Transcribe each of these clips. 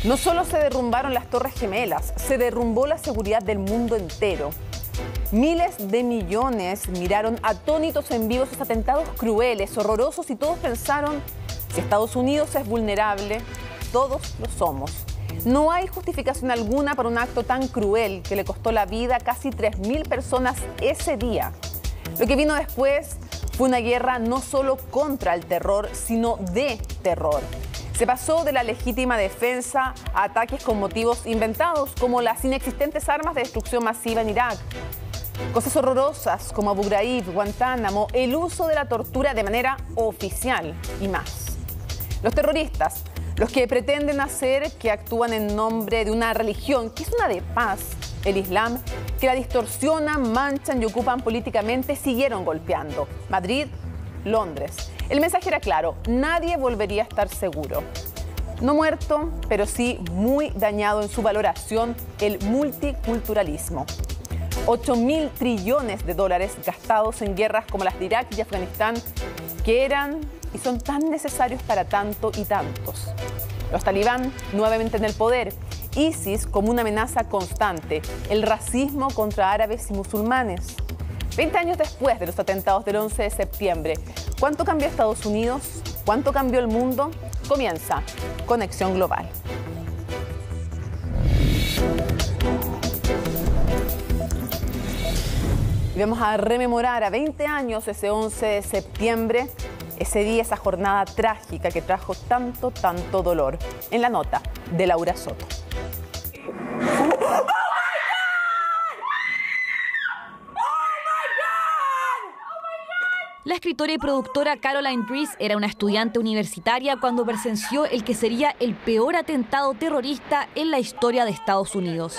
No solo se derrumbaron las Torres Gemelas, se derrumbó la seguridad del mundo entero. Miles de millones miraron atónitos en vivo esos atentados crueles, horrorosos, y todos pensaron: si Estados Unidos es vulnerable, todos lo somos. No hay justificación alguna para un acto tan cruel que le costó la vida a casi 3.000 personas ese día. Lo que vino después fue una guerra no solo contra el terror, sino de terror. Se pasó de la legítima defensa a ataques con motivos inventados, como las inexistentes armas de destrucción masiva en Irak. Cosas horrorosas como Abu Ghraib, Guantánamo, el uso de la tortura de manera oficial y más. Los terroristas, los que pretenden hacer que actúan en nombre de una religión que es una de paz, el Islam, que la distorsionan, manchan y ocupan políticamente, siguieron golpeando. Madrid, Londres. El mensaje era claro: nadie volvería a estar seguro. No muerto, pero sí muy dañado en su valoración, el multiculturalismo. 8.000 trillones de dólares gastados en guerras como las de Irak y Afganistán, que eran y son tan necesarios para tanto y tantos. Los talibán nuevamente en el poder, ISIS como una amenaza constante, el racismo contra árabes y musulmanes. 20 años después de los atentados del 11 de septiembre, ¿cuánto cambió Estados Unidos? ¿Cuánto cambió el mundo? Comienza Conexión Global. Y vamos a rememorar a 20 años ese 11 de septiembre, ese día, esa jornada trágica que trajo tanto, tanto dolor. En la nota de Laura Soto. La escritora y productora Caroline Dries era una estudiante universitaria cuando presenció el que sería el peor atentado terrorista en la historia de Estados Unidos.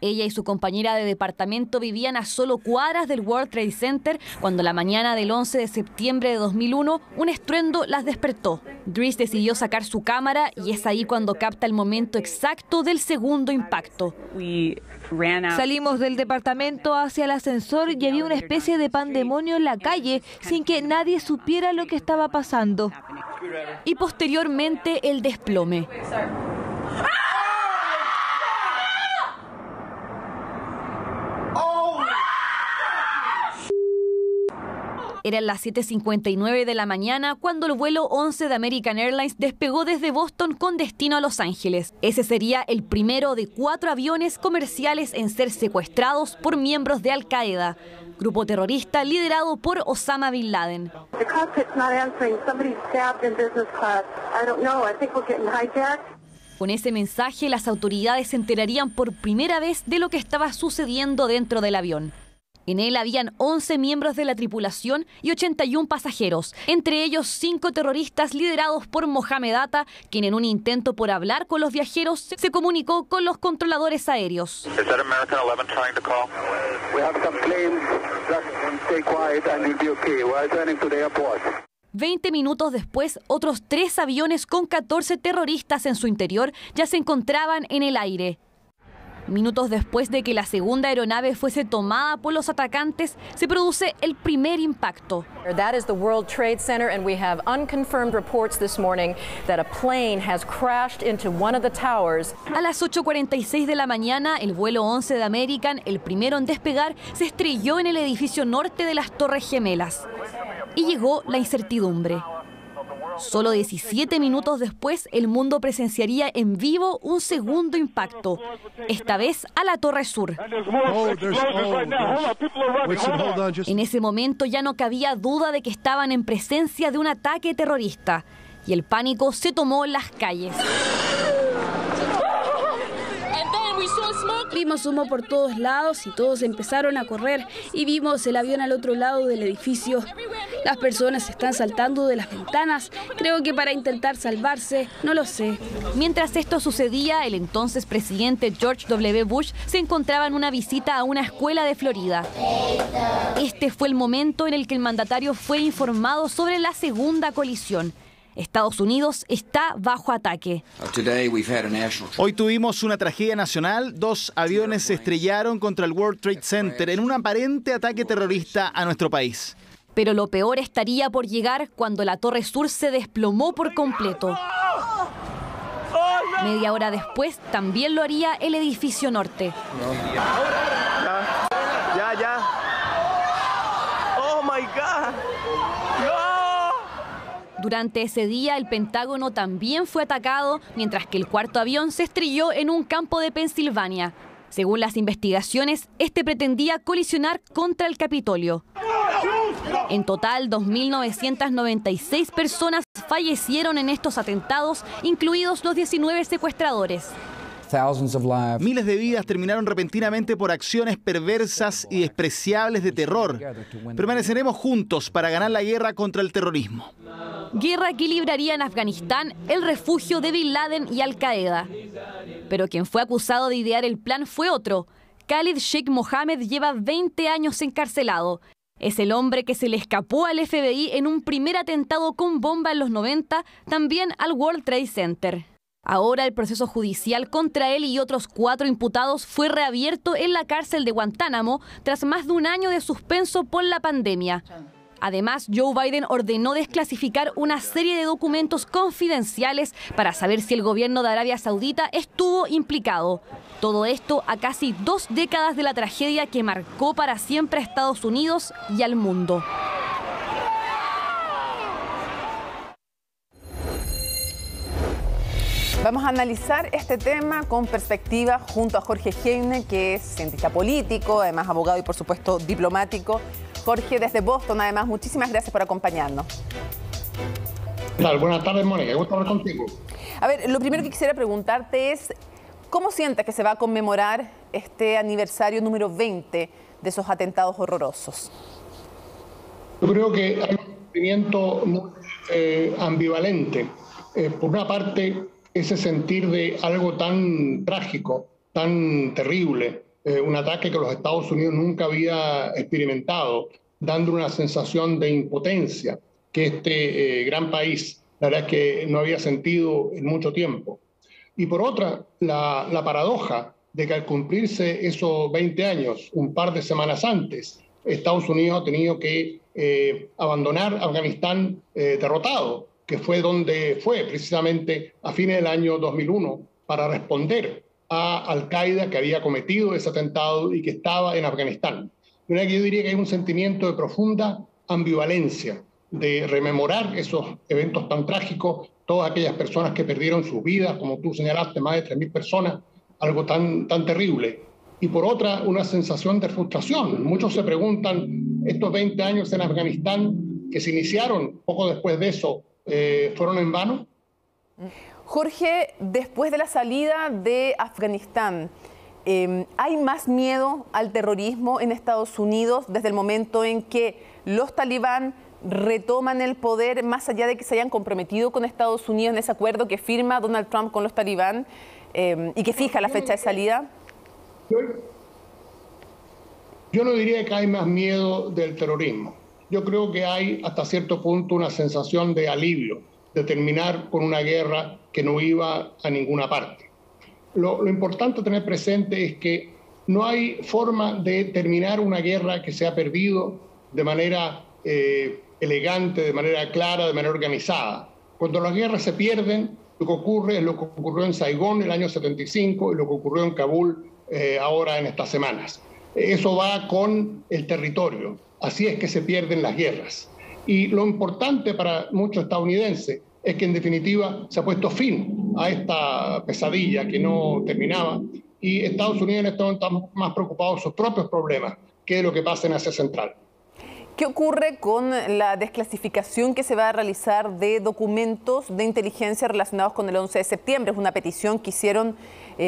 Ella y su compañera de departamento vivían a solo cuadras del World Trade Center cuando la mañana del 11 de septiembre de 2001 un estruendo las despertó. Dries decidió sacar su cámara y es ahí cuando capta el momento exacto del segundo impacto. Salimos del departamento hacia el ascensor y había una especie de pandemonio en la calle sin que nadie supiera lo que estaba pasando. Y posteriormente el desplome. Eran las 7:59 de la mañana cuando el vuelo 11 de American Airlines despegó desde Boston con destino a Los Ángeles. Ese sería el primero de 4 aviones comerciales en ser secuestrados por miembros de Al Qaeda, grupo terrorista liderado por Osama Bin Laden. Con ese mensaje, las autoridades se enterarían por primera vez de lo que estaba sucediendo dentro del avión. En él habían 11 miembros de la tripulación y 81 pasajeros, entre ellos 5 terroristas liderados por Mohamed Atta, quien en un intento por hablar con los viajeros se comunicó con los controladores aéreos. 20 minutos después, otros 3 aviones con 14 terroristas en su interior ya se encontraban en el aire. Minutos después de que la segunda aeronave fuese tomada por los atacantes, se produce el primer impacto. That is the World Trade Center, and we have unconfirmed reports this morning that a plane has crashed into one of the towers. A las 8:46 de la mañana, el vuelo 11 de American, el primero en despegar, se estrelló en el edificio norte de las Torres Gemelas. Y llegó la incertidumbre. Solo 17 minutos después, el mundo presenciaría en vivo un segundo impacto, esta vez a la Torre Sur. En ese momento ya no cabía duda de que estaban en presencia de un ataque terrorista, y el pánico se tomó las calles. Vimos humo por todos lados y todos empezaron a correr y vimos el avión al otro lado del edificio. Las personas están saltando de las ventanas, creo que para intentar salvarse, no lo sé. Mientras esto sucedía, el entonces presidente George W. Bush se encontraba en una visita a una escuela de Florida. Este fue el momento en el que el mandatario fue informado sobre la segunda colisión. Estados Unidos está bajo ataque. Hoy tuvimos una tragedia nacional. 2 aviones se estrellaron contra el World Trade Center en un aparente ataque terrorista a nuestro país. Pero lo peor estaría por llegar cuando la Torre Sur se desplomó por completo. Media hora después también lo haría el edificio norte. Ya. Oh my God. No. Durante ese día el Pentágono también fue atacado, mientras que el cuarto avión se estrelló en un campo de Pensilvania. Según las investigaciones, este pretendía colisionar contra el Capitolio. En total, 2.996 personas fallecieron en estos atentados, incluidos los 19 secuestradores. Miles de vidas terminaron repentinamente por acciones perversas y despreciables de terror. Permaneceremos juntos para ganar la guerra contra el terrorismo. Guerra que libraría en Afganistán el refugio de Bin Laden y Al-Qaeda. Pero quien fue acusado de idear el plan fue otro. Khalid Sheikh Mohammed lleva 20 años encarcelado. Es el hombre que se le escapó al FBI en un primer atentado con bomba en los 90, también al World Trade Center. Ahora el proceso judicial contra él y otros 4 imputados fue reabierto en la cárcel de Guantánamo tras más de un año de suspenso por la pandemia. Además, Joe Biden ordenó desclasificar una serie de documentos confidenciales para saber si el gobierno de Arabia Saudita estuvo implicado. Todo esto a casi 2 décadas de la tragedia que marcó para siempre a Estados Unidos y al mundo. Vamos a analizar este tema con perspectiva junto a Jorge Heine, que es cientista político, además abogado y por supuesto diplomático. Jorge, desde Boston, además, muchísimas gracias por acompañarnos. ¿Qué tal? Buenas tardes, Mónica. Gusto hablar contigo. A ver, lo primero que quisiera preguntarte es, ¿cómo sientes que se va a conmemorar este aniversario número 20 de esos atentados horrorosos? Yo creo que hay un sentimiento muy ambivalente. Por una parte, ese sentir de algo tan trágico, tan terrible, un ataque que los Estados Unidos nunca había experimentado, dando una sensación de impotencia que este gran país, la verdad es que no había sentido en mucho tiempo. Y por otra, la paradoja de que al cumplirse esos 20 años, un par de semanas antes, Estados Unidos ha tenido que abandonar Afganistán derrotado, que fue donde fue precisamente a fines del año 2001 para responder a Al-Qaeda, que había cometido ese atentado y que estaba en Afganistán. Yo diría que hay un sentimiento de profunda ambivalencia, de rememorar esos eventos tan trágicos, todas aquellas personas que perdieron sus vidas, como tú señalaste, más de 3.000 personas, algo tan terrible. Y por otra, una sensación de frustración. Muchos se preguntan, estos 20 años en Afganistán, que se iniciaron poco después de eso, ¿fueron en vano? Jorge, después de la salida de Afganistán, ¿hay más miedo al terrorismo en Estados Unidos desde el momento en que los talibán retoman el poder, más allá de que se hayan comprometido con Estados Unidos en ese acuerdo que firma Donald Trump con los talibán y que fija la fecha de salida? Yo no diría que hay más miedo del terrorismo. Yo creo que hay hasta cierto punto una sensación de alivio, de terminar con una guerra que no iba a ninguna parte. Lo importante a tener presente es que no hay forma de terminar una guerra que se ha perdido de manera elegante, de manera clara, de manera organizada. Cuando las guerras se pierden, lo que ocurre es lo que ocurrió en Saigón el año 75 y lo que ocurrió en Kabul ahora en estas semanas. Eso va con el territorio. Así es que se pierden las guerras. Y lo importante para muchos estadounidenses es que en definitiva se ha puesto fin a esta pesadilla que no terminaba y Estados Unidos en este momento está más preocupado de sus propios problemas que de lo que pasa en Asia Central. ¿Qué ocurre con la desclasificación que se va a realizar de documentos de inteligencia relacionados con el 11 de septiembre? Es una petición que hicieron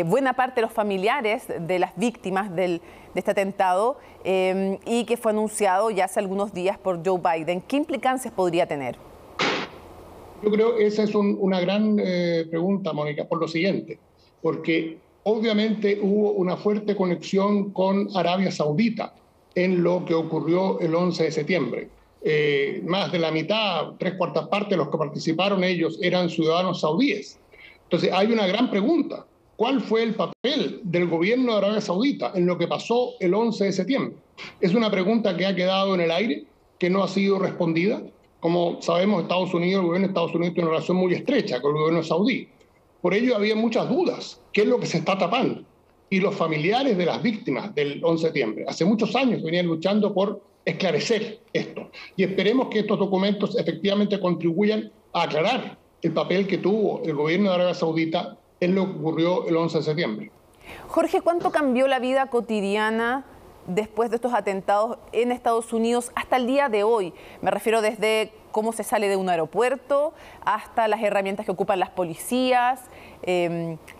buena parte de los familiares de las víctimas de este atentado y que fue anunciado ya hace algunos días por Joe Biden. ¿Qué implicancias podría tener? Yo creo que esa es una gran pregunta, Mónica, por lo siguiente, porque obviamente hubo una fuerte conexión con Arabia Saudita en lo que ocurrió el 11 de septiembre. Más de la mitad, 3/4 partes de los que participaron ellos eran ciudadanos saudíes. Entonces hay una gran pregunta. ¿Cuál fue el papel del gobierno de Arabia Saudita en lo que pasó el 11 de septiembre? Es una pregunta que ha quedado en el aire, que no ha sido respondida. Como sabemos, Estados Unidos, el gobierno de Estados Unidos tiene una relación muy estrecha con el gobierno saudí. Por ello había muchas dudas. ¿Qué es lo que se está tapando? Y los familiares de las víctimas del 11 de septiembre, hace muchos años venían luchando por esclarecer esto. Y esperemos que estos documentos efectivamente contribuyan a aclarar el papel que tuvo el gobierno de Arabia Saudita en lo que ocurrió el 11 de septiembre. Jorge, ¿cuánto cambió la vida cotidiana después de estos atentados en Estados Unidos hasta el día de hoy? Me refiero desde cómo se sale de un aeropuerto hasta las herramientas que ocupan las policías,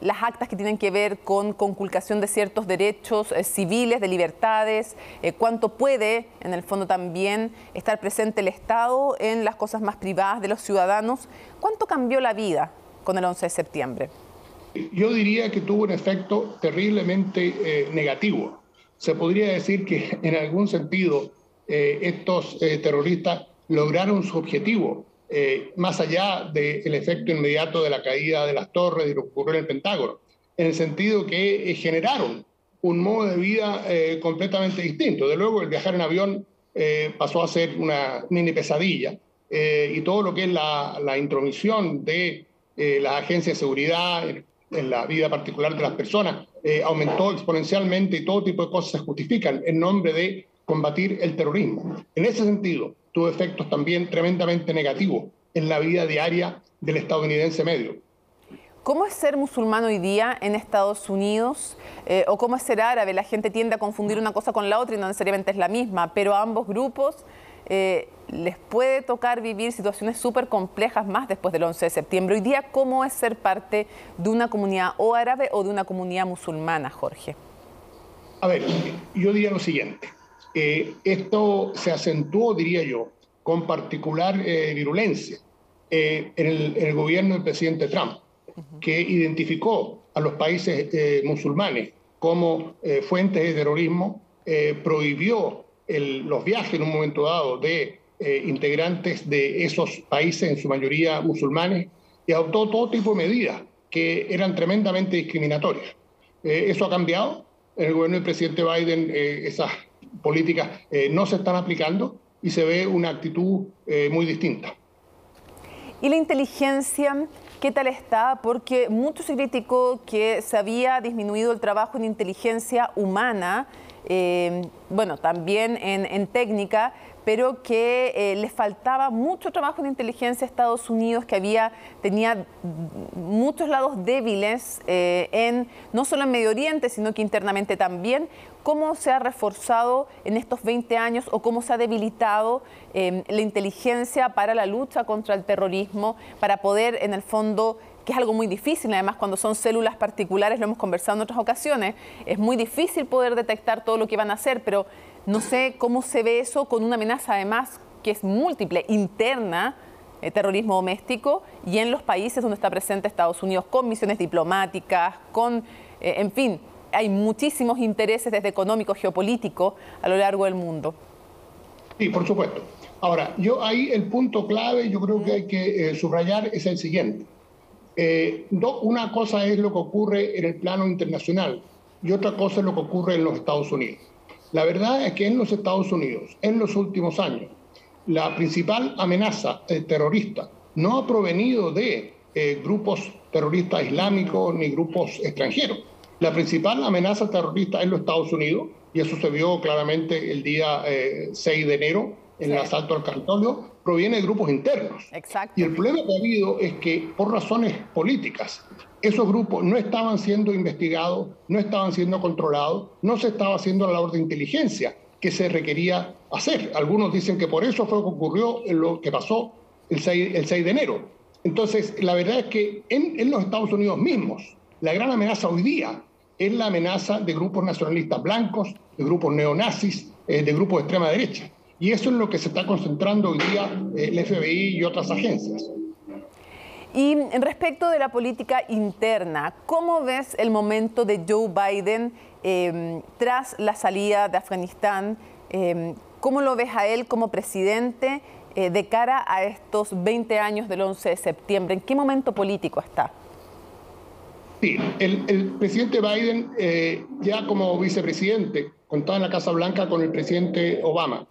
las actas que tienen que ver con conculcación de ciertos derechos civiles, de libertades, cuánto puede, en el fondo también, estar presente el Estado en las cosas más privadas de los ciudadanos. ¿Cuánto cambió la vida con el 11 de septiembre? Yo diría que tuvo un efecto terriblemente negativo. Se podría decir que en algún sentido estos terroristas lograron su objetivo, más allá del efecto inmediato de la caída de las torres y lo que ocurrió en el Pentágono, en el sentido que generaron un modo de vida completamente distinto. De luego, el viajar en avión pasó a ser una mini pesadilla, y todo lo que es la intromisión de las agencias de seguridad en la vida particular de las personas aumentó exponencialmente, y todo tipo de cosas se justifican en nombre de combatir el terrorismo. En ese sentido, tuvo efectos también tremendamente negativos en la vida diaria del estadounidense medio. ¿Cómo es ser musulmán hoy día en Estados Unidos? ¿O cómo es ser árabe? La gente tiende a confundir una cosa con la otra y no necesariamente es la misma, pero a ambos grupos les puede tocar vivir situaciones súper complejas más después del 11 de septiembre. Hoy día, ¿cómo es ser parte de una comunidad o árabe o de una comunidad musulmana, Jorge? A ver, yo diría lo siguiente. Esto se acentuó, diría yo, con particular virulencia en el gobierno del presidente Trump, que identificó a los países musulmanes como fuentes de terrorismo, prohibió los viajes en un momento dado de integrantes de esos países, en su mayoría musulmanes, y adoptó todo tipo de medidas que eran tremendamente discriminatorias. Eso ha cambiado. En el gobierno del presidente Biden esas políticas no se están aplicando y se ve una actitud muy distinta. ¿Y la inteligencia qué tal está? Porque mucho se criticó que se había disminuido el trabajo en inteligencia humana, bueno, también en técnica, pero que les faltaba mucho trabajo en inteligencia a Estados Unidos, que tenía muchos lados débiles, no solo en Medio Oriente, sino que internamente también. ¿Cómo se ha reforzado en estos 20 años o cómo se ha debilitado la inteligencia para la lucha contra el terrorismo, para poder, en el fondo, que es algo muy difícil, además cuando son células particulares, lo hemos conversado en otras ocasiones, es muy difícil poder detectar todo lo que van a hacer, pero no sé cómo se ve eso con una amenaza además que es múltiple, interna, terrorismo doméstico, y en los países donde está presente Estados Unidos, con misiones diplomáticas, en fin, hay muchísimos intereses desde económico, geopolítico, a lo largo del mundo. Sí, por supuesto. Ahora, ahí el punto clave, yo creo que hay que subrayar, es el siguiente. Una cosa es lo que ocurre en el plano internacional y otra cosa es lo que ocurre en los Estados Unidos. La verdad es que en los Estados Unidos, en los últimos años, la principal amenaza terrorista no ha provenido de grupos terroristas islámicos ni grupos extranjeros. La principal amenaza terrorista en los Estados Unidos, y eso se vio claramente el día 6 de enero en el asalto al Capitolio, proviene de grupos internos. Exacto. Y el problema que ha habido es que por razones políticas, esos grupos no estaban siendo investigados, no estaban siendo controlados, no se estaba haciendo la labor de inteligencia que se requería hacer. Algunos dicen que por eso fue lo que ocurrió en lo que pasó el 6 de enero. Entonces, la verdad es que en los Estados Unidos mismos, la gran amenaza hoy día es la amenaza de grupos nacionalistas blancos, de grupos neonazis, de grupos de extrema derecha. Y eso es lo que se está concentrando hoy día el FBI y otras agencias. Y respecto de la política interna, ¿cómo ves el momento de Joe Biden tras la salida de Afganistán? ¿Cómo lo ves a él como presidente de cara a estos 20 años del 11 de septiembre? ¿En qué momento político está? Sí, el presidente Biden ya como vicepresidente contaba en la Casa Blanca con el presidente Obama.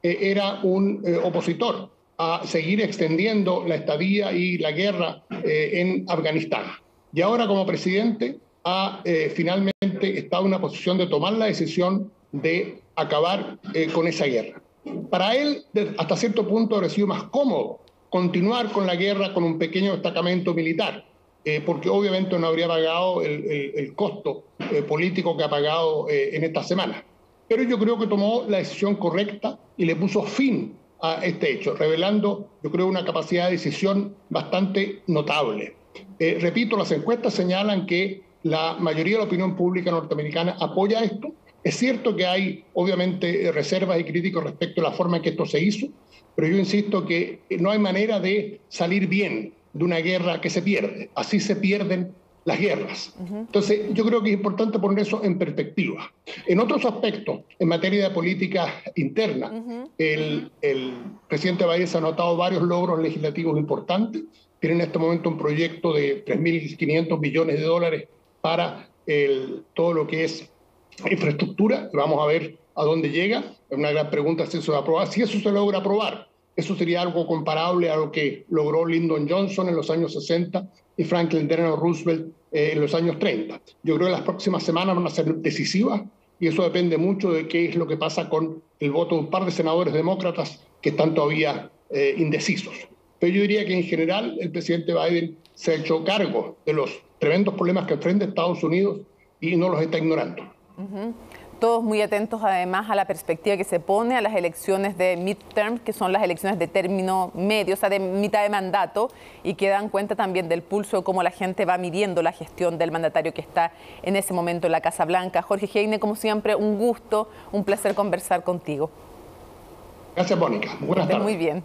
era un opositor a seguir extendiendo la estadía y la guerra en Afganistán. Y ahora como presidente ha finalmente estado en una posición de tomar la decisión de acabar con esa guerra. Para él, hasta cierto punto, habría sido más cómodo continuar con la guerra con un pequeño destacamento militar, porque obviamente no habría pagado el costo político que ha pagado en esta semana. Pero yo creo que tomó la decisión correcta y le puso fin a este hecho, revelando, yo creo, una capacidad de decisión bastante notable. Repito, las encuestas señalan que la mayoría de la opinión pública norteamericana apoya esto. Es cierto que hay, obviamente, reservas y críticas respecto a la forma en que esto se hizo, pero yo insisto que no hay manera de salir bien de una guerra que se pierde. Así se pierden las guerras. Entonces, yo creo que es importante poner eso en perspectiva. En otros aspectos, en materia de política interna, el presidente Biden ha anotado varios logros legislativos importantes. Tiene en este momento un proyecto de 3.500 millones de dólares para todo lo que es infraestructura. Vamos a ver a dónde llega. Es una gran pregunta si eso se va a aprobar. Si eso se logra aprobar, eso sería algo comparable a lo que logró Lyndon Johnson en los años 60 y Franklin Delano Roosevelt en los años 30. Yo creo que las próximas semanas van a ser decisivas y eso depende mucho de qué es lo que pasa con el voto de un par de senadores demócratas que están todavía indecisos. Pero yo diría que en general el presidente Biden se ha hecho cargo de los tremendos problemas que enfrenta Estados Unidos y no los está ignorando. Todos muy atentos además a la perspectiva que se pone a las elecciones de midterm, que son las elecciones de término medio, o sea, de mitad de mandato, y que dan cuenta también del pulso de cómo la gente va midiendo la gestión del mandatario que está en ese momento en la Casa Blanca. Jorge Heine, como siempre, un gusto, un placer conversar contigo. Gracias, Mónica. Buenas tardes. Muy bien.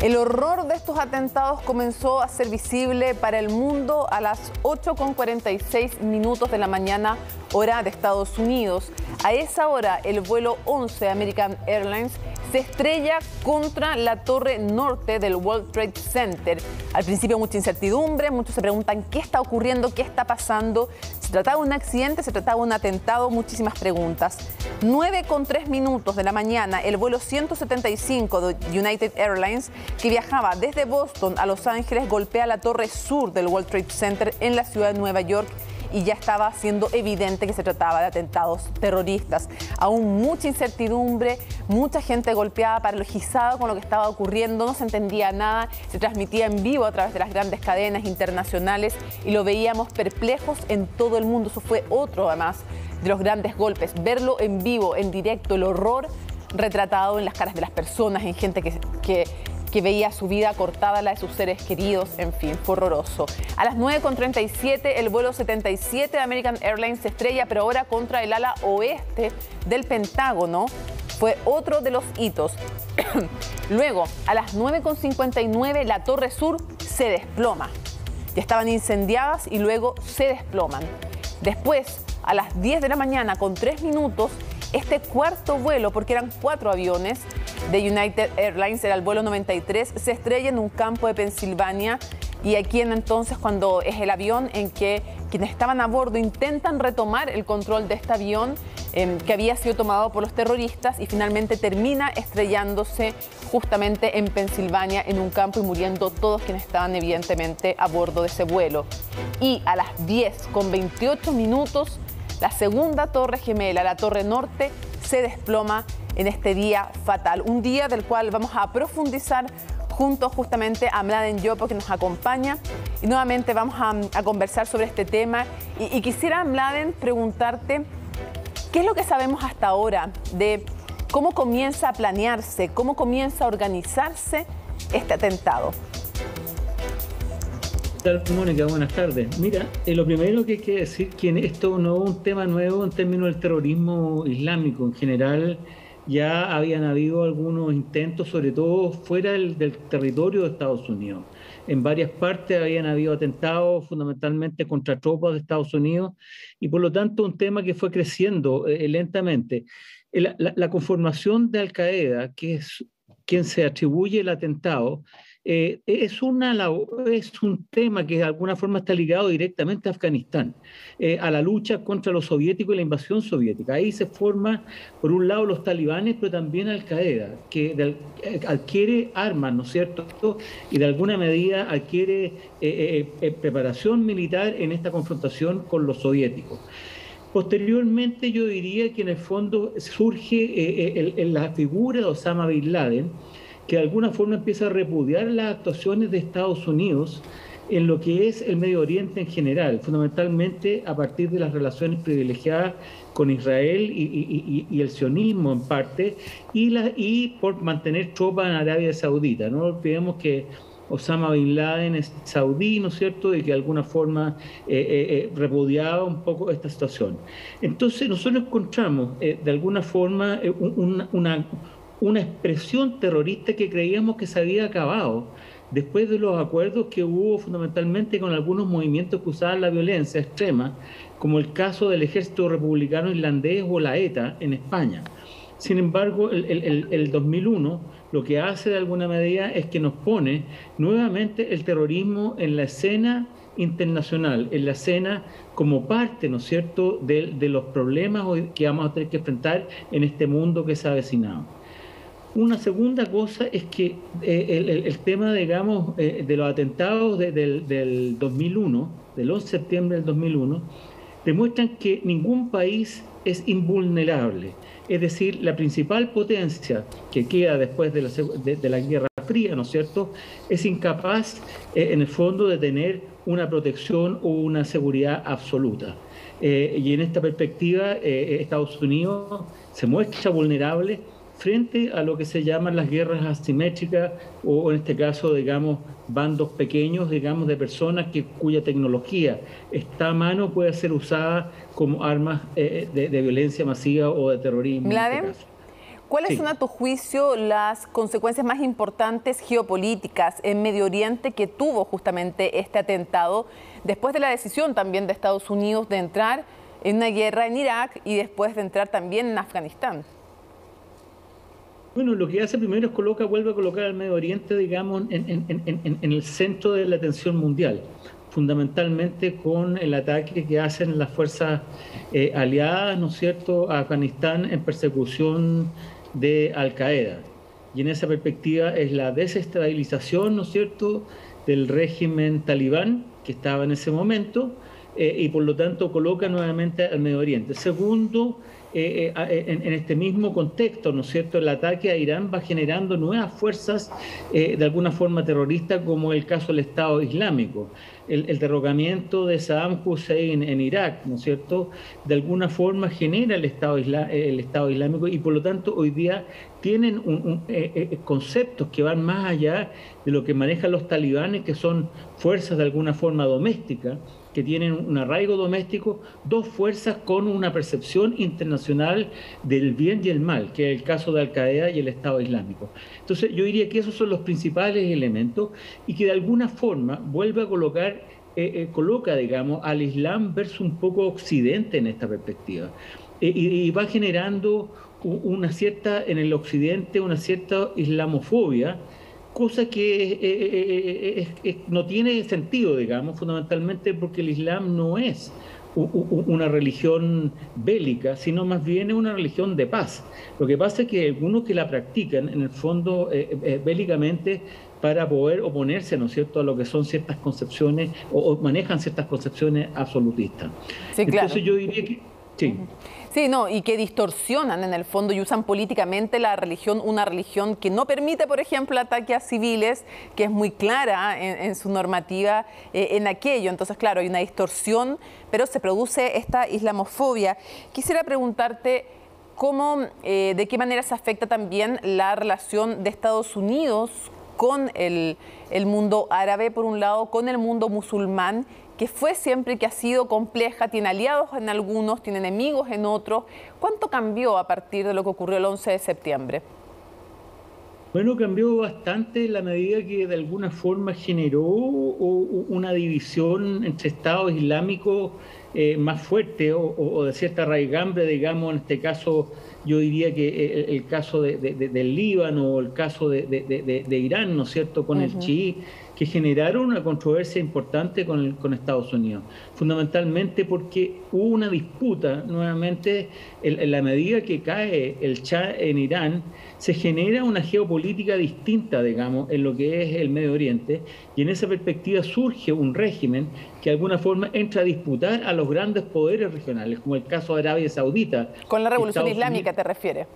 El horror de estos atentados comenzó a ser visible para el mundo a las 8:46 de la mañana, hora de Estados Unidos. A esa hora, el vuelo 11 de American Airlines se estrella contra la torre norte del World Trade Center. Al principio mucha incertidumbre, muchos se preguntan qué está ocurriendo, qué está pasando. ¿Se trataba de un accidente? ¿Se trataba de un atentado? Muchísimas preguntas. 9:03 de la mañana, el vuelo 175 de United Airlines, que viajaba desde Boston a Los Ángeles, golpea la torre sur del World Trade Center en la ciudad de Nueva York, y ya estaba siendo evidente que se trataba de atentados terroristas. Aún mucha incertidumbre, mucha gente golpeada, paralizada con lo que estaba ocurriendo, no se entendía nada, se transmitía en vivo a través de las grandes cadenas internacionales y lo veíamos perplejos en todo el mundo. Eso fue otro, además, de los grandes golpes, verlo en vivo, en directo, el horror retratado en las caras de las personas, en gente que veía su vida cortada, la de sus seres queridos, en fin, fue horroroso. A las 9:37, el vuelo 77 de American Airlines se estrella, pero ahora contra el ala oeste del Pentágono. Fue otro de los hitos. Luego, a las 9:59, la torre sur se desploma. Ya estaban incendiadas y luego se desploman. Después, a las 10 de la mañana, con 3 minutos, este cuarto vuelo, porque eran 4 aviones de United Airlines, era el vuelo 93, se estrella en un campo de Pensilvania, y aquí entonces cuando es el avión en que quienes estaban a bordo intentan retomar el control de este avión que había sido tomado por los terroristas, y finalmente termina estrellándose justamente en Pensilvania en un campo y muriendo todos quienes estaban evidentemente a bordo de ese vuelo. Y a las 10:28, la segunda torre gemela, la torre norte, se desploma en este día fatal. Un día del cual vamos a profundizar junto justamente a Mladen Yopo, que nos acompaña. Y nuevamente vamos a conversar sobre este tema. Y quisiera, Mladen, preguntarte, ¿qué es lo que sabemos hasta ahora de cómo comienza a planearse, cómo comienza a organizarse este atentado? Mónica, buenas tardes. Mira, lo primero que hay que decir es que esto no es un tema nuevo en términos del terrorismo islámico. En general, ya habían habido algunos intentos, sobre todo fuera del territorio de Estados Unidos. En varias partes habían habido atentados fundamentalmente contra tropas de Estados Unidos, y por lo tanto un tema que fue creciendo lentamente. La conformación de Al Qaeda, que es quien se atribuye el atentado, es un tema que de alguna forma está ligado directamente a Afganistán, a la lucha contra los soviéticos y la invasión soviética. Ahí se forman, por un lado, los talibanes, pero también Al-Qaeda, que adquiere armas, ¿no es cierto?, y de alguna medida adquiere preparación militar en esta confrontación con los soviéticos. Posteriormente, yo diría que en el fondo surge la figura de Osama Bin Laden, que de alguna forma empieza a repudiar las actuaciones de Estados Unidos en lo que es el Medio Oriente en general, fundamentalmente a partir de las relaciones privilegiadas con Israel y el sionismo en parte, y por mantener tropas en Arabia Saudita. No olvidemos que Osama Bin Laden es saudí, ¿no es cierto?, y que de alguna forma repudiaba un poco esta situación. Entonces nosotros encontramos de alguna forma una expresión terrorista que creíamos que se había acabado después de los acuerdos que hubo fundamentalmente con algunos movimientos que usaban la violencia extrema, como el caso del Ejército Republicano Irlandés o la ETA en España. Sin embargo, el 2001 lo que hace de alguna medida es que nos pone nuevamente el terrorismo en la escena internacional, en la escena como parte, ¿no es cierto?, de los problemas que vamos a tener que enfrentar en este mundo que se ha avecinado. Una segunda cosa es que el tema, digamos, de los atentados del 2001, del 11 de septiembre del 2001, demuestran que ningún país es invulnerable. Es decir, la principal potencia que queda después de la Guerra Fría, ¿no es cierto?, es incapaz, en el fondo, de tener una protección o una seguridad absoluta. Y en esta perspectiva, Estados Unidos se muestra vulnerable frente a lo que se llaman las guerras asimétricas o en este caso, digamos, bandos pequeños, digamos, de personas cuya tecnología está a mano puede ser usada como armas de violencia masiva o de terrorismo. Mladen, ¿cuáles son a tu juicio las consecuencias más importantes geopolíticas en Medio Oriente que tuvo justamente este atentado después de la decisión también de Estados Unidos de entrar en una guerra en Irak y después de entrar también en Afganistán? Bueno, lo que hace primero es vuelve a colocar al Medio Oriente, digamos, en el centro de la atención mundial, fundamentalmente con el ataque que hacen las fuerzas aliadas, ¿no es cierto?, a Afganistán en persecución de Al-Qaeda. Y en esa perspectiva es la desestabilización, ¿no es cierto?, del régimen talibán que estaba en ese momento y por lo tanto coloca nuevamente al Medio Oriente. Segundo, en este mismo contexto, ¿no es cierto?, el ataque a Irán va generando nuevas fuerzas de alguna forma terroristas, como el caso del Estado Islámico. El derrocamiento de Saddam Hussein en Irak, ¿no es cierto?, de alguna forma genera el Estado Islámico y por lo tanto hoy día tienen conceptos que van más allá de lo que manejan los talibanes, que son fuerzas de alguna forma domésticas, que tienen un arraigo doméstico, dos fuerzas con una percepción internacional del bien y el mal, que es el caso de Al-Qaeda y el Estado Islámico. Entonces yo diría que esos son los principales elementos y que de alguna forma vuelve a coloca, digamos, al Islam versus un poco Occidente en esta perspectiva. Y va generando en el Occidente una cierta islamofobia, cosa que no tiene sentido, digamos, fundamentalmente porque el Islam no es una religión bélica, sino más bien es una religión de paz. Lo que pasa es que algunos que la practican, en el fondo, bélicamente, para poder oponerse, ¿no es cierto?, a lo que son ciertas concepciones o manejan ciertas concepciones absolutistas. Sí, claro. Entonces yo diría que... Sí. Sí, no, y que distorsionan en el fondo y usan políticamente la religión, una religión que no permite, por ejemplo, ataques a civiles, que es muy clara en su normativa en aquello. Entonces, claro, hay una distorsión, pero se produce esta islamofobia. Quisiera preguntarte de qué manera se afecta también la relación de Estados Unidos con el mundo árabe, por un lado, con el mundo musulmán, que fue siempre y que ha sido compleja, tiene aliados en algunos, tiene enemigos en otros. ¿Cuánto cambió a partir de lo que ocurrió el 11 de septiembre? Bueno, cambió bastante la medida que de alguna forma generó una división entre Estados islámicos más fuerte o de cierta raigambre, digamos, en este caso yo diría que el caso del Líbano o el caso de Irán, ¿no es cierto?, con el chií, que generaron una controversia importante con Estados Unidos, fundamentalmente porque hubo una disputa nuevamente en la medida que cae el Shah en Irán, se genera una geopolítica distinta, digamos, en lo que es el Medio Oriente, y en esa perspectiva surge un régimen que de alguna forma entra a disputar a los grandes poderes regionales, como el caso de Arabia Saudita. Con la Revolución Islámica te refieres,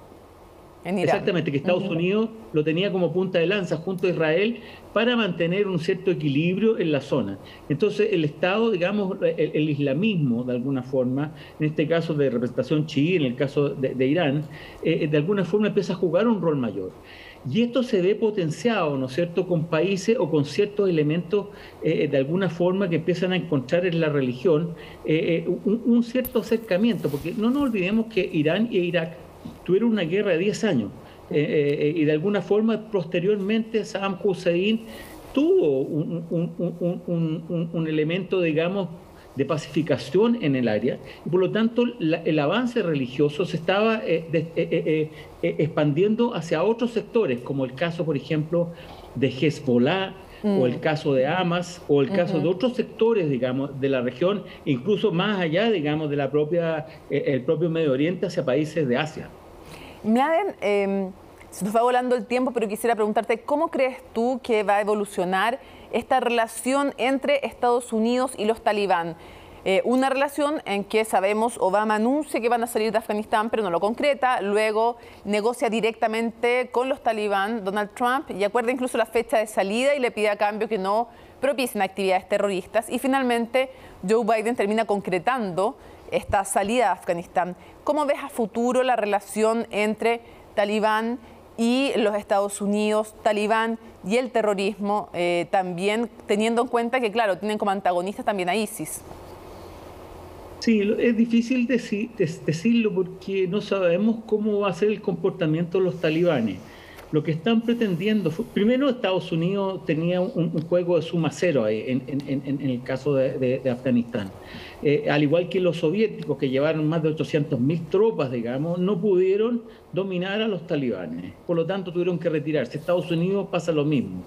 en Irán. Exactamente, que Estados Unidos lo tenía como punta de lanza junto a Israel para mantener un cierto equilibrio en la zona. Entonces el Estado, digamos, el islamismo de alguna forma, en este caso de representación chií, en el caso de Irán, de alguna forma empieza a jugar un rol mayor. Y esto se ve potenciado, ¿no es cierto?, con países o con ciertos elementos de alguna forma que empiezan a encontrar en la religión un cierto acercamiento, porque no nos olvidemos que Irán y Irak tuvieron una guerra de 10 años y de alguna forma posteriormente Saddam Hussein tuvo un elemento, digamos, de pacificación en el área, y por lo tanto el avance religioso se estaba expandiendo hacia otros sectores, como el caso, por ejemplo, de Hezbollah, o el caso de Hamas, o el caso de otros sectores, digamos, de la región, incluso más allá, digamos, de la el propio Medio Oriente hacia países de Asia. Mladen, se nos va volando el tiempo, pero quisiera preguntarte, ¿cómo crees tú que va a evolucionar esta relación entre Estados Unidos y los talibán? Una relación en que sabemos Obama anuncia que van a salir de Afganistán, pero no lo concreta. Luego negocia directamente con los talibán Donald Trump y acuerda incluso la fecha de salida y le pide a cambio que no propicien actividades terroristas. Y finalmente Joe Biden termina concretando esta salida de Afganistán. ¿Cómo ves a futuro la relación entre talibán y los Estados Unidos, talibán y el terrorismo, también teniendo en cuenta que, claro, tienen como antagonistas también a ISIS? Sí, es difícil decirlo porque no sabemos cómo va a ser el comportamiento de los talibanes. Lo que están pretendiendo, primero Estados Unidos tenía un juego de suma cero ahí, en el caso de Afganistán. Al igual que los soviéticos, que llevaron más de 800.000 tropas, digamos, no pudieron dominar a los talibanes. Por lo tanto, tuvieron que retirarse. Estados Unidos pasa lo mismo,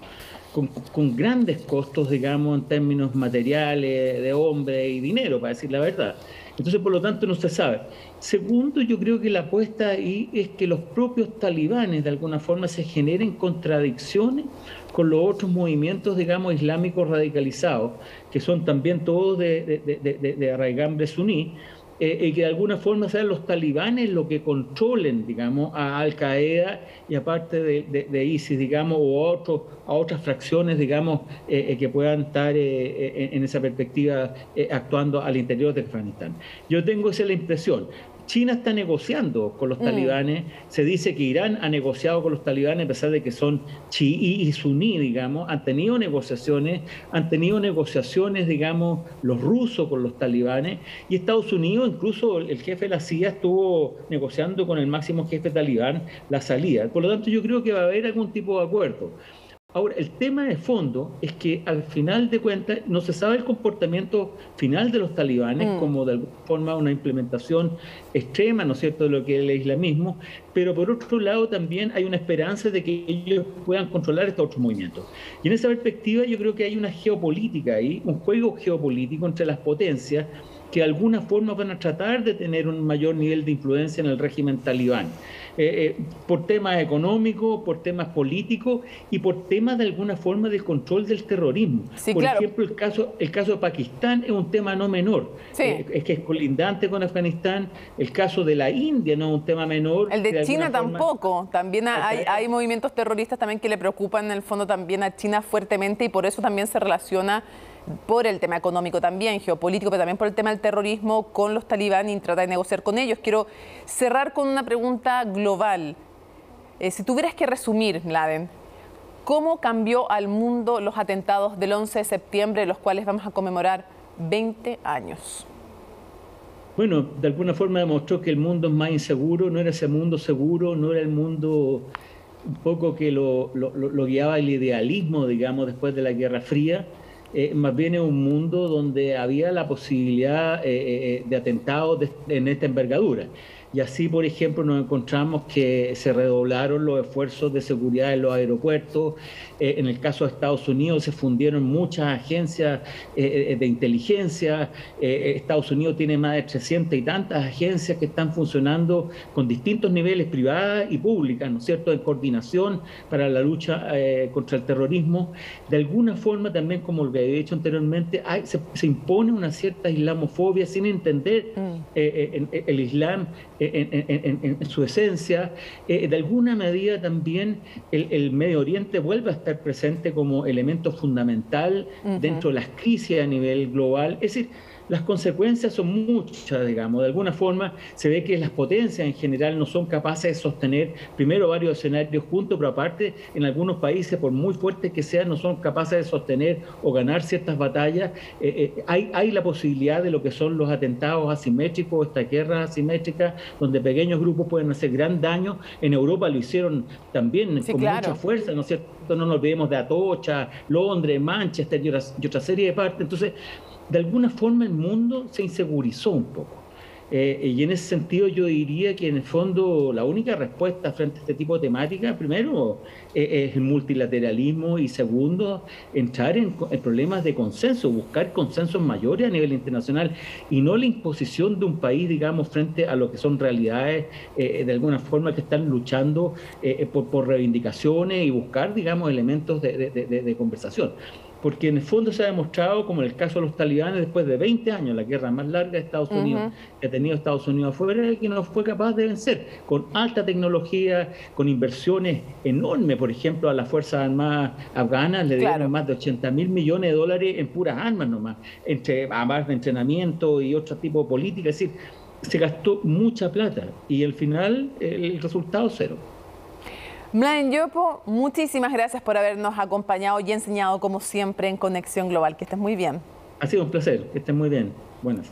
con grandes costos, digamos, en términos materiales, de hombre y dinero, para decir la verdad. Entonces, por lo tanto, no se sabe. Segundo, yo creo que la apuesta ahí es que los propios talibanes, de alguna forma, se generen contradicciones con los otros movimientos, digamos, islámicos radicalizados, que son también todos de arraigambre suní, y que de alguna forma sean los talibanes los que controlen, digamos, a Al-Qaeda y aparte de ISIS, digamos, o a otras fracciones, digamos, que puedan estar en esa perspectiva actuando al interior de Afganistán. Yo tengo esa la impresión. China está negociando con los talibanes, se dice que Irán ha negociado con los talibanes a pesar de que son chií y suní, digamos, han tenido negociaciones, digamos, los rusos con los talibanes, y Estados Unidos, incluso el jefe de la CIA estuvo negociando con el máximo jefe talibán la salida. Por lo tanto, yo creo que va a haber algún tipo de acuerdo. Ahora, el tema de fondo es que al final de cuentas no se sabe el comportamiento final de los talibanes, como de alguna forma una implementación extrema, ¿no es cierto?, de lo que es el islamismo, pero por otro lado también hay una esperanza de que ellos puedan controlar estos otros movimientos. Y en esa perspectiva yo creo que hay una geopolítica ahí, un juego geopolítico entre las potencias que de alguna forma van a tratar de tener un mayor nivel de influencia en el régimen talibán. Por temas económicos, por temas políticos y por temas de alguna forma de control del terrorismo. Sí, por ejemplo, el caso de Pakistán es un tema no menor, es que es colindante con Afganistán. El caso de la India no es un tema menor. El de China tampoco, también hay movimientos terroristas también que le preocupan en el fondo también a China fuertemente y por eso también se relaciona por el tema económico también, geopolítico, pero también por el tema del terrorismo con los talibanes y tratar de negociar con ellos. Quiero cerrar con una pregunta global. Si tuvieras que resumir, Mladen, ¿cómo cambió al mundo los atentados del 11 de septiembre, de los cuales vamos a conmemorar 20 años? Bueno, de alguna forma demostró que el mundo es más inseguro, no era ese mundo seguro, no era el mundo un poco que lo guiaba el idealismo, digamos, después de la Guerra Fría. Más bien es un mundo donde había la posibilidad de atentados en esta envergadura. Y así, por ejemplo, nos encontramos que se redoblaron los esfuerzos de seguridad en los aeropuertos. En el caso de Estados Unidos se fundieron muchas agencias de inteligencia. Estados Unidos tiene más de 300 y tantas agencias que están funcionando con distintos niveles, privadas y públicas, ¿no es cierto?, en coordinación para la lucha contra el terrorismo. De alguna forma también, como lo que había dicho anteriormente, se impone una cierta islamofobia sin entender el Islam en su esencia. De alguna medida también el Medio Oriente vuelve a estar presente como elemento fundamental dentro de las crisis a nivel global. Es decir, las consecuencias son muchas, digamos. De alguna forma se ve que las potencias en general no son capaces de sostener primero varios escenarios juntos, pero aparte en algunos países, por muy fuertes que sean, no son capaces de sostener o ganar ciertas batallas. Hay la posibilidad de lo que son los atentados asimétricos, estas guerras asimétricas, donde pequeños grupos pueden hacer gran daño. En Europa lo hicieron también con mucha fuerza, ¿no es cierto? No nos olvidemos de Atocha, Londres, Manchester y otra serie de partes. Entonces, de alguna forma el mundo se insegurizó un poco. Y en ese sentido yo diría que en el fondo la única respuesta frente a este tipo de temática, primero, es el multilateralismo y segundo, entrar en problemas de consenso, buscar consensos mayores a nivel internacional y no la imposición de un país, digamos, frente a lo que son realidades de alguna forma que están luchando por reivindicaciones y buscar, digamos, elementos de conversación. Porque en el fondo se ha demostrado, como en el caso de los talibanes, después de 20 años, la guerra más larga de Estados Unidos que ha tenido Estados Unidos afuera, que no fue capaz de vencer, con alta tecnología, con inversiones enormes. Por ejemplo, a las Fuerzas Armadas afganas le dieron más de $80.000 millones en puras armas nomás, además de entrenamiento y otro tipo de política. Es decir, se gastó mucha plata y al final el resultado cero. Mladen Yopo, muchísimas gracias por habernos acompañado y enseñado como siempre en Conexión Global. Que estés muy bien. Ha sido un placer, que estés muy bien. Buenas.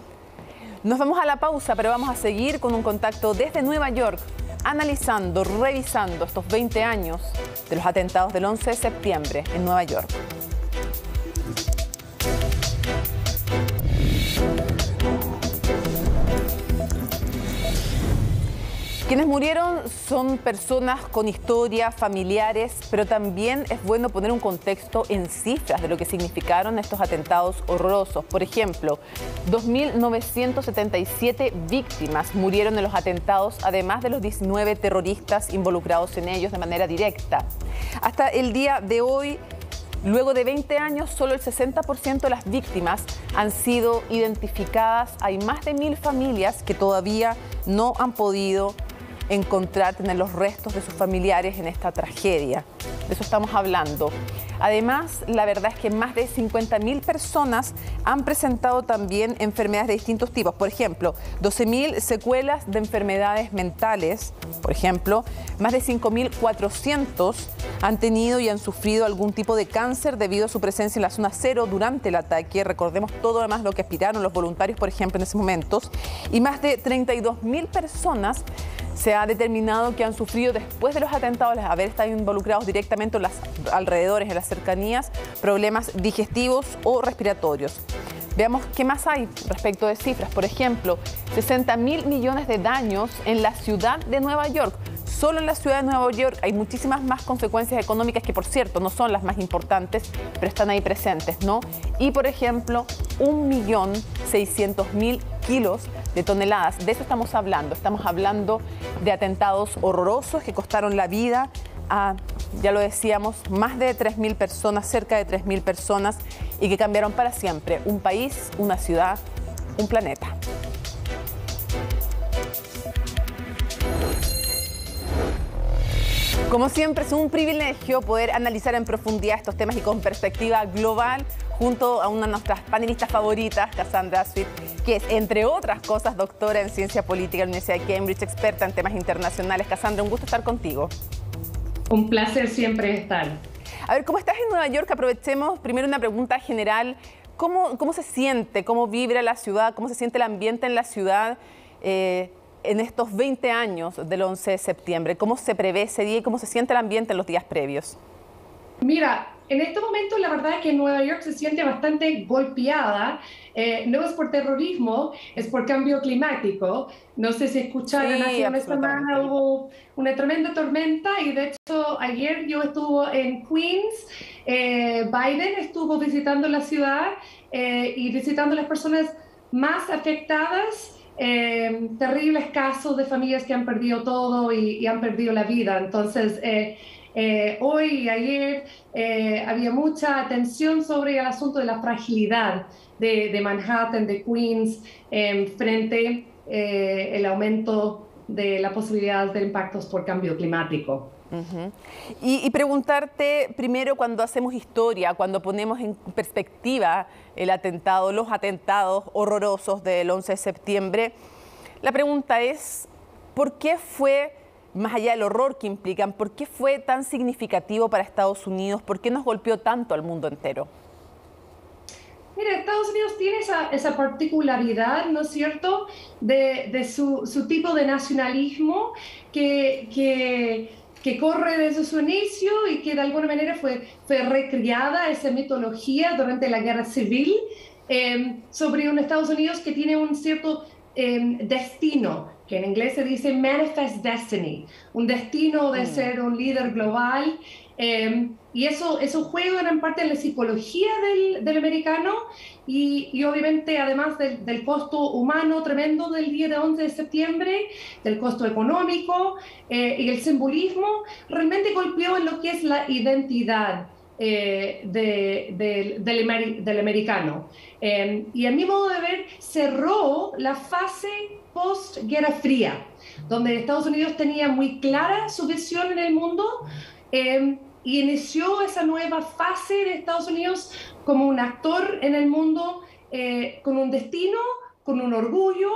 Nos vamos a la pausa, pero vamos a seguir con un contacto desde Nueva York, analizando, revisando estos 20 años de los atentados del 11 de septiembre en Nueva York. Quienes murieron son personas con historia, familiares, pero también es bueno poner un contexto en cifras de lo que significaron estos atentados horrorosos. Por ejemplo, 2.977 víctimas murieron en los atentados, además de los 19 terroristas involucrados en ellos de manera directa. Hasta el día de hoy, luego de 20 años, solo el 60% de las víctimas han sido identificadas. Hay más de 1.000 familias que todavía no han podido tener los restos de sus familiares en esta tragedia. De eso estamos hablando. Además, la verdad es que más de 50.000 personas han presentado también enfermedades de distintos tipos. Por ejemplo, 12.000 secuelas de enfermedades mentales. Por ejemplo, más de 5.400 han tenido y han sufrido algún tipo de cáncer debido a su presencia en la zona cero durante el ataque. Recordemos todo además lo que aspiraron los voluntarios, por ejemplo, en esos momentos. Y más de 32.000 personas se ha determinado que han sufrido después de los atentados, al haber estado involucrados directamente en los alrededores, en las cercanías, problemas digestivos o respiratorios. Veamos qué más hay respecto de cifras. Por ejemplo, 60.000 millones de daños en la ciudad de Nueva York. Solo en la ciudad de Nueva York hay muchísimas más consecuencias económicas que, por cierto, no son las más importantes, pero están ahí presentes, ¿no? Y, por ejemplo, 1.600.000 kilos de toneladas. De eso estamos hablando. Estamos hablando de atentados horrorosos que costaron la vida a, ya lo decíamos, más de 3.000 personas, cerca de 3.000 personas, y que cambiaron para siempre un país, una ciudad, un planeta. Como siempre, es un privilegio poder analizar en profundidad estos temas y con perspectiva global junto a una de nuestras panelistas favoritas, Cassandra Swift, que es, entre otras cosas, doctora en Ciencia Política en la Universidad de Cambridge, experta en temas internacionales. Cassandra, un gusto estar contigo. Un placer siempre estar. A ver, ¿cómo estás en Nueva York? Aprovechemos primero una pregunta general. ¿Cómo se siente? ¿Cómo vibra la ciudad? ¿Cómo se siente el ambiente en la ciudad? en estos 20 años del 11 de septiembre? ¿Cómo se prevé ese día y cómo se siente el ambiente en los días previos? Mira, en este momento la verdad es que Nueva York se siente bastante golpeada. No es por terrorismo, es por cambio climático. No sé si escucharon, hace una semana hubo una tremenda tormenta y de hecho ayer yo estuve en Queens. Biden estuvo visitando la ciudad y visitando las personas más afectadas. Terribles casos de familias que han perdido todo y han perdido la vida. Entonces, hoy y ayer había mucha atención sobre el asunto de la fragilidad de Manhattan, de Queens, frente al aumento de la posibilidad de impactos por cambio climático. Y preguntarte primero, cuando hacemos historia, cuando ponemos en perspectiva el atentado, los atentados horrorosos del 11 de septiembre, la pregunta es, ¿por qué fue, más allá del horror que implican, por qué fue tan significativo para Estados Unidos? ¿Por qué nos golpeó tanto al mundo entero? Mira, Estados Unidos tiene esa particularidad, ¿no es cierto?, de su tipo de nacionalismo que corre desde su inicio y que de alguna manera fue recreada esa mitología durante la Guerra Civil sobre un Estados Unidos que tiene un cierto destino, que en inglés se dice manifest destiny, un destino de ser un líder global. Y eso juega en parte en la psicología del americano y obviamente además del costo humano tremendo del día de 11 de septiembre, del costo económico y el simbolismo, realmente golpeó en lo que es la identidad del americano. Y a mi modo de ver, cerró la fase post-Guerra Fría, donde Estados Unidos tenía muy clara su visión en el mundo, y inició esa nueva fase de Estados Unidos como un actor en el mundo, con un destino, con un orgullo,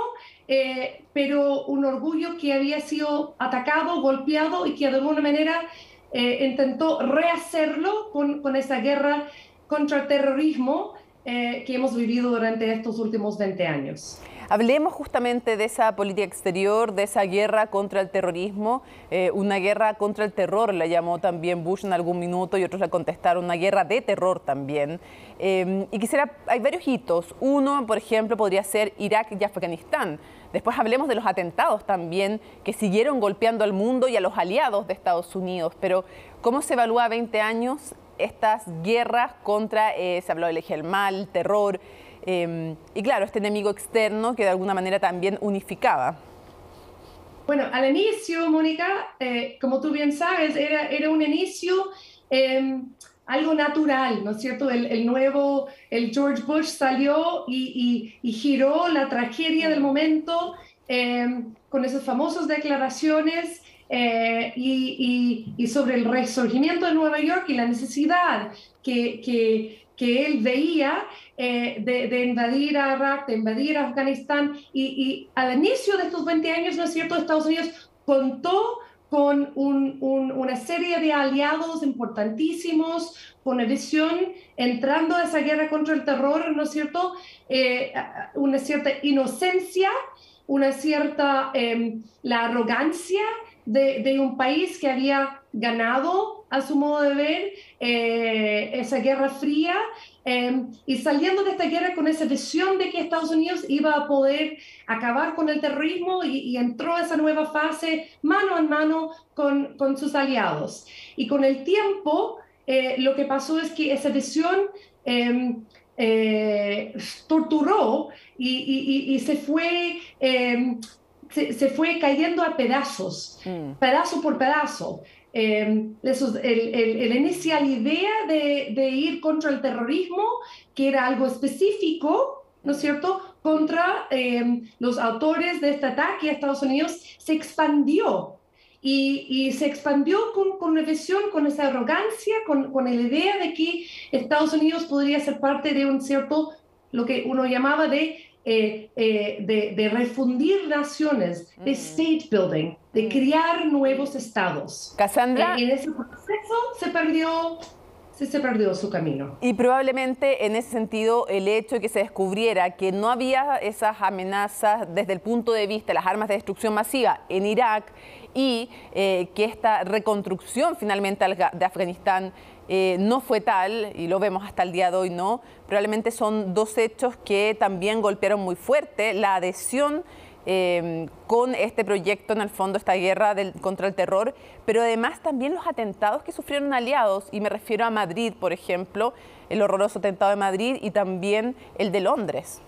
pero un orgullo que había sido atacado, golpeado y que de alguna manera intentó rehacerlo con esa guerra contra el terrorismo que hemos vivido durante estos últimos 20 años. Hablemos justamente de esa política exterior, de esa guerra contra el terrorismo, una guerra contra el terror, la llamó también Bush en algún minuto y otros le contestaron, una guerra de terror también. Y hay varios hitos. Uno, por ejemplo, podría ser Irak y Afganistán. Después hablemos de los atentados también que siguieron golpeando al mundo y a los aliados de Estados Unidos. Pero, ¿cómo se evalúa a 20 años estas guerras contra, se habló del eje del mal, el terror? Y claro, este enemigo externo que de alguna manera también unificaba. Bueno, al inicio, Mónica, como tú bien sabes, era un inicio algo natural, ¿no es cierto? El George Bush salió y giró la tragedia del momento con esas famosas declaraciones y sobre el resurgimiento de Nueva York y la necesidad que él veía de invadir a Irak, de invadir a Afganistán, y al inicio de estos 20 años, ¿no es cierto?, Estados Unidos contó con una serie de aliados importantísimos, con una visión entrando a esa guerra contra el terror, ¿no es cierto?, una cierta inocencia, una cierta, la arrogancia de un país que había ganado, a su modo de ver, esa guerra fría, y saliendo de esta guerra con esa visión de que Estados Unidos iba a poder acabar con el terrorismo y entró a esa nueva fase mano en mano con sus aliados. Y con el tiempo, lo que pasó es que esa visión torturó y se fue cayendo a pedazos, pedazo por pedazo. La inicial idea de ir contra el terrorismo, que era algo específico, ¿no es cierto?, contra los autores de este ataque a Estados Unidos, se expandió. Y se expandió con una visión, con esa arrogancia, con la idea de que Estados Unidos podría ser parte de un cierto, lo que uno llamaba de refundir naciones, de state building, de crear nuevos estados. Cassandra. En ese proceso se perdió su camino. Y probablemente en ese sentido el hecho de que se descubriera que no había esas amenazas desde el punto de vista de las armas de destrucción masiva en Irak y que esta reconstrucción finalmente de Afganistán no fue tal, y lo vemos hasta el día de hoy, no, probablemente son dos hechos que también golpearon muy fuerte la adhesión con este proyecto, en el fondo, esta guerra contra el terror, pero además también los atentados que sufrieron aliados, y me refiero a Madrid, por ejemplo, el horroroso atentado de Madrid y también el de Londres.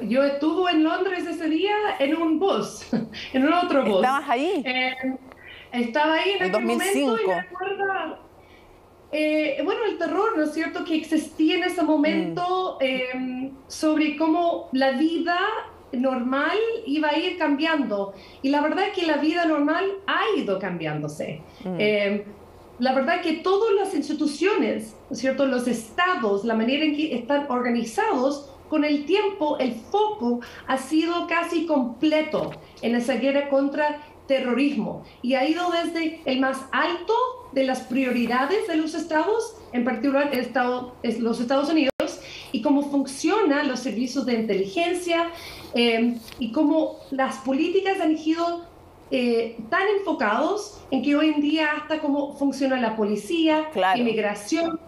Yo estuve en Londres ese día en un bus, en un otro bus. ¿Estabas ahí? Estaba ahí en el 2005. Momento y me acuerdo, bueno, el terror, ¿no es cierto?, que existía en ese momento sobre cómo la vida normal iba a ir cambiando, y la verdad es que la vida normal ha ido cambiándose. La verdad es que todas las instituciones, ¿no es cierto?, los estados, la manera en que están organizados, con el tiempo el foco ha sido casi completo en esa guerra contra terrorismo, y ha ido desde el más alto de las prioridades de los estados, en particular los Estados Unidos, y cómo funcionan los servicios de inteligencia, y cómo las políticas han sido tan enfocados en que hoy en día hasta cómo funciona la policía, claro, inmigración,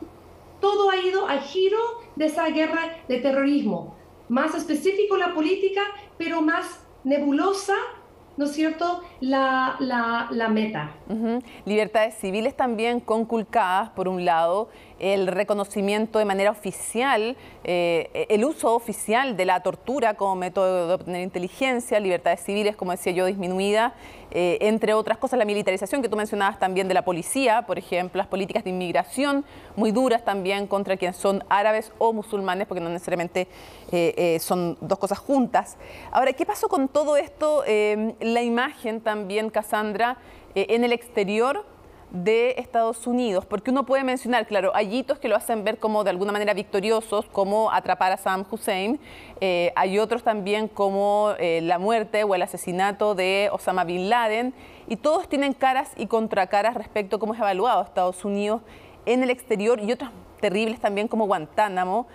todo ha ido al giro de esa guerra de terrorismo. Más específico la política, pero más nebulosa, ¿no es cierto?, la meta. Libertades civiles también conculcadas, por un lado, el reconocimiento de manera oficial, el uso oficial de la tortura como método de obtener inteligencia, libertades civiles, como decía yo, disminuidas, entre otras cosas la militarización que tú mencionabas también de la policía, por ejemplo, las políticas de inmigración muy duras también contra quienes son árabes o musulmanes, porque no necesariamente son dos cosas juntas. Ahora, ¿qué pasó con todo esto? La imagen también, Cassandra, en el exterior de Estados Unidos, porque uno puede mencionar, claro, hay hitos que lo hacen ver como de alguna manera victoriosos, como atrapar a Saddam Hussein, hay otros también como la muerte o el asesinato de Osama Bin Laden, y todos tienen caras y contracaras respecto a cómo es evaluado Estados Unidos en el exterior, y otros terribles también como Guantánamo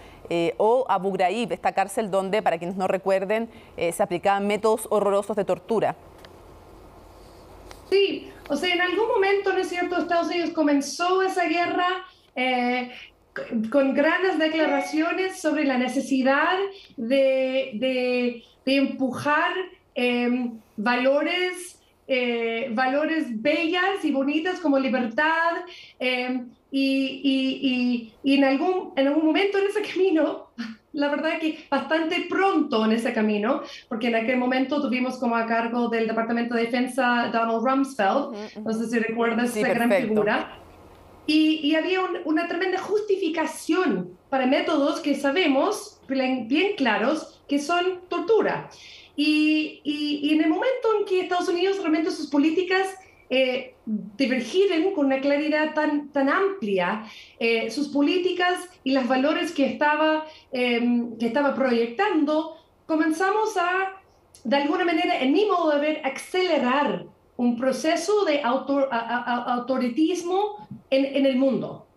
o Abu Ghraib, esta cárcel donde, para quienes no recuerden, se aplicaban métodos horrorosos de tortura. Sí, o sea, en algún momento, ¿no es cierto?, Estados Unidos comenzó esa guerra con grandes declaraciones sobre la necesidad de empujar valores bellas y bonitas como libertad, y en algún momento en ese camino, la verdad que bastante pronto en ese camino, porque en aquel momento tuvimos como a cargo del Departamento de Defensa Donald Rumsfeld, no sé si recuerdas esa gran figura, y había una tremenda justificación para métodos que sabemos bien claros que son tortura. Y en el momento en que Estados Unidos realmente sus políticas divergiren con una claridad tan amplia, sus políticas y los valores que estaba proyectando, comenzamos de alguna manera, en mi modo de ver, acelerar un proceso de autoritarismo en el mundo.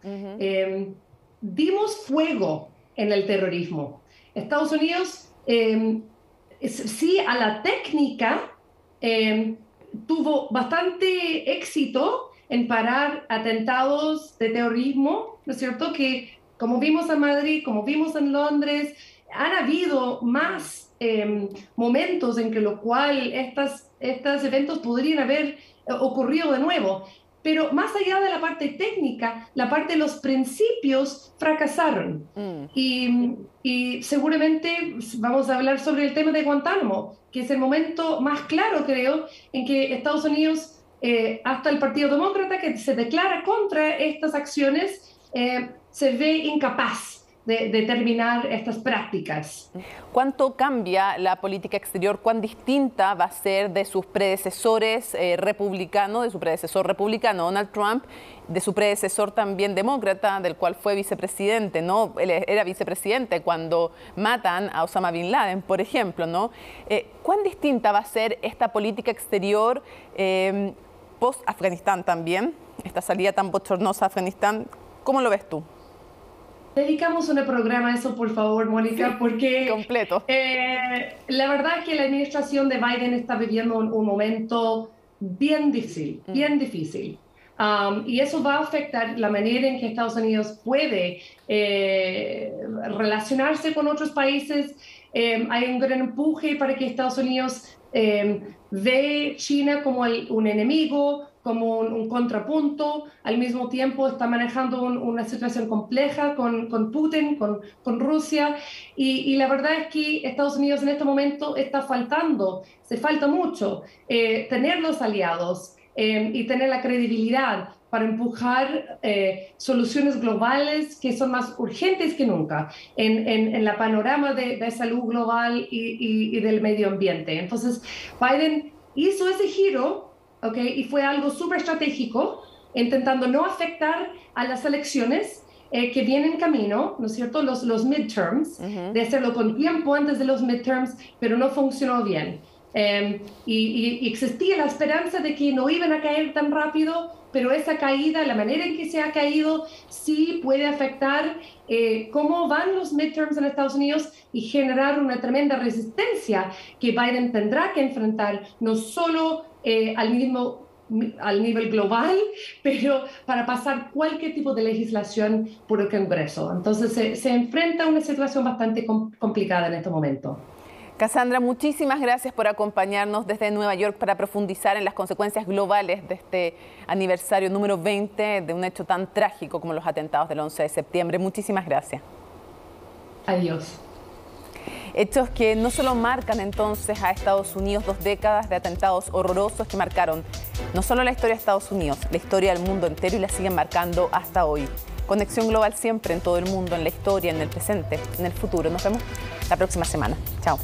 Dimos fuego en el terrorismo. Estados Unidos, sí, a la técnica, tuvo bastante éxito en parar atentados de terrorismo, ¿no es cierto?, que como vimos en Madrid, como vimos en Londres, han habido más momentos en que lo cual estos eventos podrían haber ocurrido de nuevo. Pero más allá de la parte técnica, la parte de los principios fracasaron. Y seguramente vamos a hablar sobre el tema de Guantánamo, que es el momento más claro, creo, en que Estados Unidos, hasta el Partido Demócrata, que se declara contra estas acciones, se ve incapaz de terminar estas prácticas. ¿Cuánto cambia la política exterior? ¿Cuán distinta va a ser de sus predecesores republicanos, de su predecesor republicano Donald Trump, de su predecesor también demócrata, del cual fue vicepresidente, ¿no? Él era vicepresidente cuando matan a Osama Bin Laden, por ejemplo, ¿no? ¿Cuán distinta va a ser esta política exterior post-Afganistán también? Esta salida tan bochornosa a Afganistán, ¿Cómo lo ves tú? Dedicamos un programa a eso, por favor, Mónica, porque completo. La verdad es que la administración de Biden está viviendo un momento bien difícil, y eso va a afectar la manera en que Estados Unidos puede relacionarse con otros países. Hay un gran empuje para que Estados Unidos ve China como un enemigo, como un contrapunto. Al mismo tiempo está manejando una situación compleja con Putin, con Rusia, y la verdad es que Estados Unidos en este momento se falta mucho tener los aliados y tener la credibilidad para empujar soluciones globales que son más urgentes que nunca en la panorama de salud global y del medio ambiente. Entonces, Biden hizo ese giro, y fue algo súper estratégico, intentando no afectar a las elecciones que vienen en camino, ¿no es cierto?, los midterms, de hacerlo con tiempo antes de los midterms, pero no funcionó bien. Y existía la esperanza de que no iban a caer tan rápido, pero esa caída, la manera en que se ha caído, sí puede afectar cómo van los midterms en Estados Unidos y generar una tremenda resistencia que Biden tendrá que enfrentar, no solo al nivel global, pero para pasar cualquier tipo de legislación por el Congreso. Entonces se enfrenta a una situación bastante complicada en este momento. Cassandra, muchísimas gracias por acompañarnos desde Nueva York para profundizar en las consecuencias globales de este aniversario número 20 de un hecho tan trágico como los atentados del 11 de septiembre. Muchísimas gracias. Adiós. Hechos que no solo marcan entonces a Estados Unidos, 2 décadas de atentados horrorosos que marcaron no solo la historia de Estados Unidos, la historia del mundo entero, y la siguen marcando hasta hoy. Conexión Global siempre en todo el mundo, en la historia, en el presente, en el futuro. Nos vemos la próxima semana. Chao.